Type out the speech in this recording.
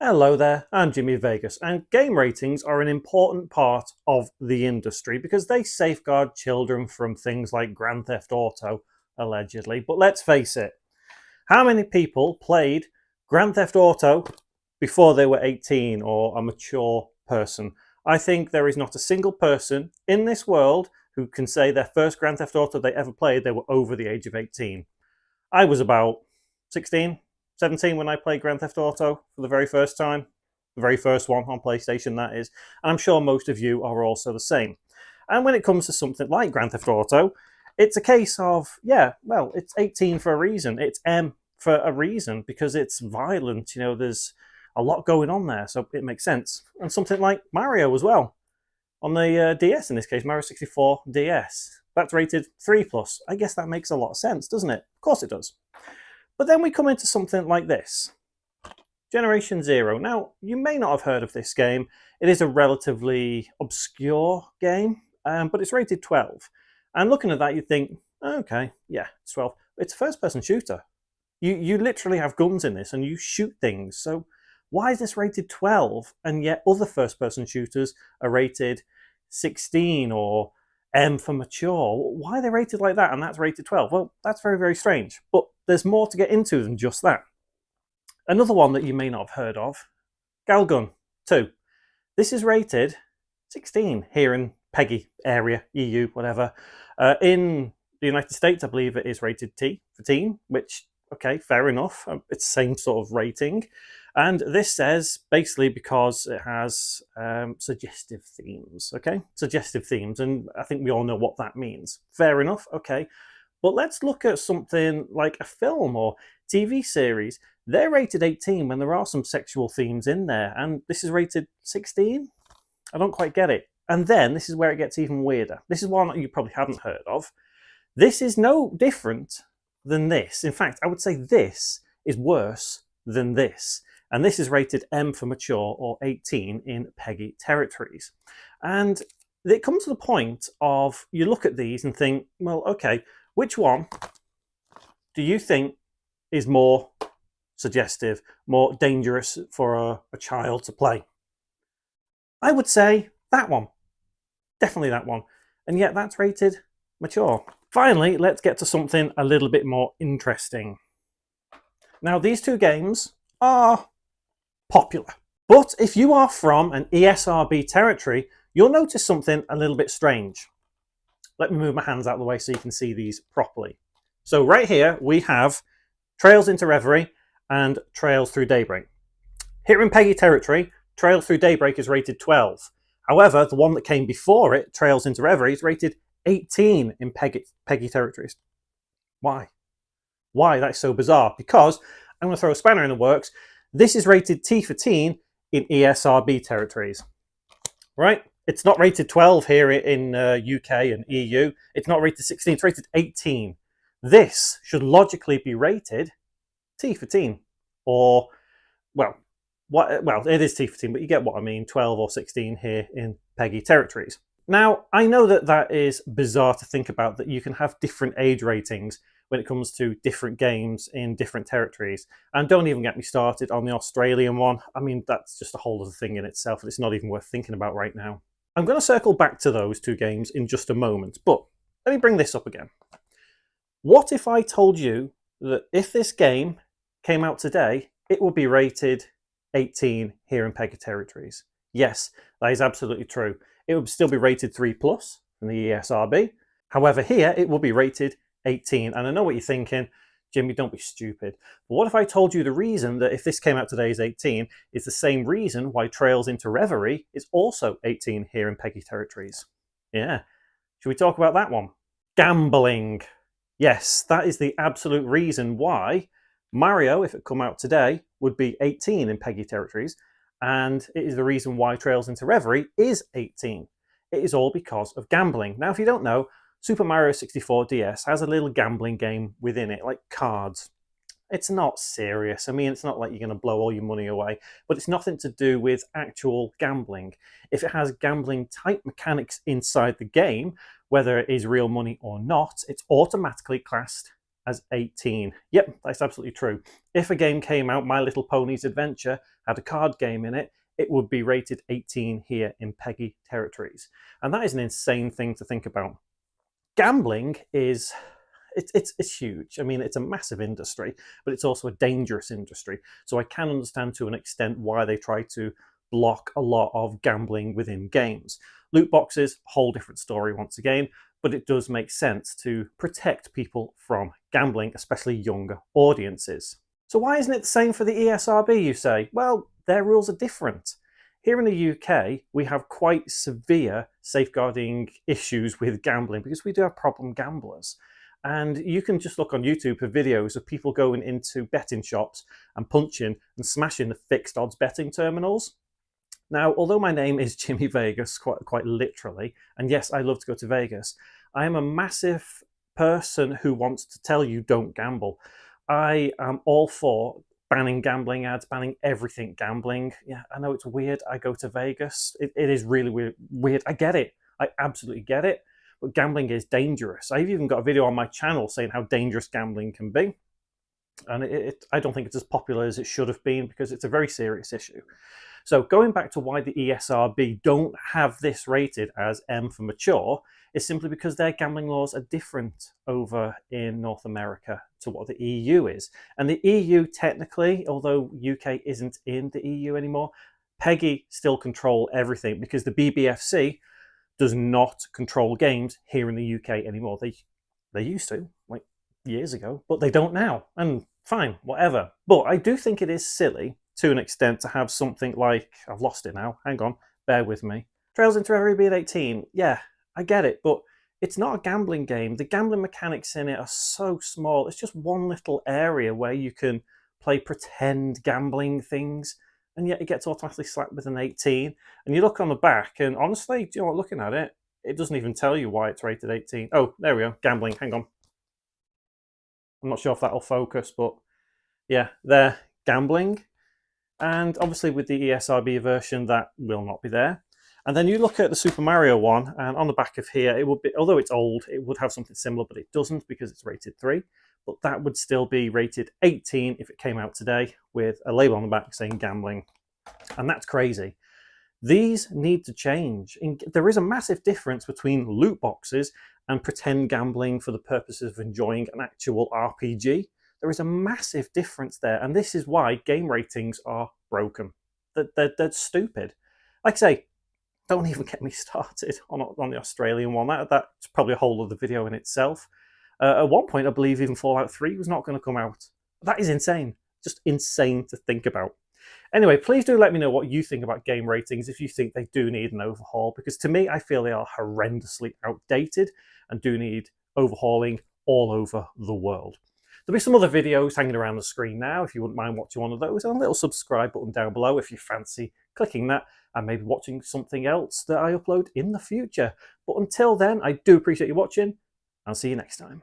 Hello there, I'm Jimmy Vegas, and game ratings are an important part of the industry because they safeguard children from things like Grand Theft Auto, allegedly. But let's face it, how many people played Grand Theft Auto before they were 18 or a mature person? I think there is not a single person in this world who can say their first Grand Theft Auto they ever played, they were over the age of 18. I was about 16, 17 when I played Grand Theft Auto for the very first time. The very first one on PlayStation, that is. And I'm sure most of you are also the same. And when it comes to something like Grand Theft Auto, it's a case of, yeah, well, it's 18 for a reason. It's M for a reason because it's violent. You know, there's a lot going on there, so it makes sense. And something like Mario as well. On the DS, in this case, Mario 64 DS. That's rated 3 plus. I guess that makes a lot of sense, doesn't it? Of course it does. But then we come into something like this. Generation Zero. Now, you may not have heard of this game. It is a relatively obscure game, but it's rated 12. And looking at that, you'd think, okay, yeah, it's 12. It's a first-person shooter. You literally have guns in this, and you shoot things. So why is this rated 12, and yet other first-person shooters are rated 16 or M for mature? Why are they rated like that and that's rated 12? Well, that's very, very strange. But there's more to get into than just that. Another one that you may not have heard of, Galgun II. This is rated 16 here in PEGI area, EU, whatever. In the United States, I believe it is rated T for teen, which, okay, fair enough. It's the same sort of rating. And this says basically because it has suggestive themes, okay? Suggestive themes, and I think we all know what that means. Fair enough, okay. But let's look at something like a film or TV series. They're rated 18 when there are some sexual themes in there, and this is rated 16? I don't quite get it. And then this is where it gets even weirder. This is one that you probably haven't heard of. This is no different than this. In fact, I would say this is worse than this. And this is rated M for mature or 18 in PEGI territories. And it comes to the point of you look at these and think, well, okay, which one do you think is more suggestive, more dangerous for a child to play? I would say that one. Definitely that one. And yet that's rated mature. Finally, let's get to something a little bit more interesting. Now, these two games are popular. But if you are from an ESRB territory, you'll notice something a little bit strange. Let me move my hands out of the way so you can see these properly. So right here, we have Trails into Reverie and Trails Through Daybreak. Here in PEGI territory, Trails Through Daybreak is rated 12. However, the one that came before it, Trails into Reverie, is rated 18 in PEGI territories. Why? Why? That's so bizarre. Because I'm going to throw a spanner in the works. This is rated T for teen in ESRB territories. Right? It's not rated 12 here in UK and EU. It's not rated 16. It's rated 18. This should logically be rated T for teen. Or, well, it is T for teen, but you get what I mean, 12 or 16 here in PEGI territories. Now, I know that that is bizarre to think about, that you can have different age ratings when it comes to different games in different territories. And don't even get me started on the Australian one. I mean, that's just a whole other thing in itself, and it's not even worth thinking about right now. I'm going to circle back to those two games in just a moment, but let me bring this up again. What if I told you that if this game came out today, it would be rated 18 here in PEGI territories? Yes, that is absolutely true. It would still be rated 3 plus in the ESRB. However, here it will be rated 18. And I know what you're thinking, Jimmy, don't be stupid. But what if I told you the reason that if this came out today is 18 is the same reason why Trails into Reverie is also 18 here in PEGI territories? Yeah. Should we talk about that one? Gambling. Yes, that is the absolute reason why Mario, if it come out today, would be 18 in PEGI territories. And it is the reason why Trails into Reverie is 18. It is all because of gambling. Now, if you don't know, Super Mario 64 DS has a little gambling game within it, like cards. It's not serious. I mean, it's not like you're going to blow all your money away, but it's nothing to do with actual gambling. If it has gambling type mechanics inside the game, whether it is real money or not, it's automatically classed as 18. Yep, that's absolutely true. If a game came out, My Little Pony's Adventure, had a card game in it, it would be rated 18 here in PEGI territories. And that is an insane thing to think about. Gambling is it's huge. I mean, it's a massive industry, but it's also a dangerous industry. So I can understand to an extent why they try to block a lot of gambling within games. Loot boxes, whole different story once again, but it does make sense to protect people from gambling, especially younger audiences. So why isn't it the same for the ESRB, you say? Well, their rules are different. Here in the UK, we have quite severe safeguarding issues with gambling because we do have problem gamblers. And you can just look on YouTube for videos of people going into betting shops and punching and smashing the fixed odds betting terminals. Now, although my name is Jimmy Vegas, quite literally, and yes, I love to go to Vegas, I am a massive person who wants to tell you don't gamble. I am all for banning gambling ads, banning everything gambling. Yeah, I know it's weird. I go to Vegas. It is really weird. I get it. I absolutely get it. But gambling is dangerous. I've even got a video on my channel saying how dangerous gambling can be. And I don't think it's as popular as it should have been because it's a very serious issue. So going back to why the ESRB don't have this rated as M for mature is simply because their gambling laws are different over in North America to what the EU is. And the EU technically, although UK isn't in the EU anymore, PEGI still control everything because the BBFC does not control games here in the UK anymore. They used to, like years ago, but they don't now. And fine, whatever. But I do think it is silly to an extent to have something like, I've lost it now, hang on, bear with me. Trails into Every at 18, yeah, I get it, but it's not a gambling game. The gambling mechanics in it are so small. It's just one little area where you can play pretend gambling things, and yet it gets automatically slapped with an 18. And you look on the back, and honestly, you know what, looking at it, it doesn't even tell you why it's rated 18. Oh, there we go, gambling, hang on. I'm not sure if that'll focus, but yeah, they're gambling. And obviously with the ESRB version, that will not be there. And then you look at the Super Mario one, and on the back of here, it would be, although it's old, it would have something similar, but it doesn't because it's rated 3. But that would still be rated 18 if it came out today with a label on the back saying gambling. And that's crazy. These need to change. There is a massive difference between loot boxes and pretend gambling for the purposes of enjoying an actual RPG. There is a massive difference there, and this is why game ratings are broken. They're stupid. Like I say, don't even get me started on the Australian one. That's probably a whole other video in itself. At one point, I believe even Fallout 3 was not going to come out. That is insane. Just insane to think about. Anyway, please do let me know what you think about game ratings, if you think they do need an overhaul, because to me, I feel they are horrendously outdated and do need overhauling all over the world. There'll be some other videos hanging around the screen now if you wouldn't mind watching one of those, and a little subscribe button down below if you fancy clicking that and maybe watching something else that I upload in the future. But until then, I do appreciate you watching. I'll see you next time.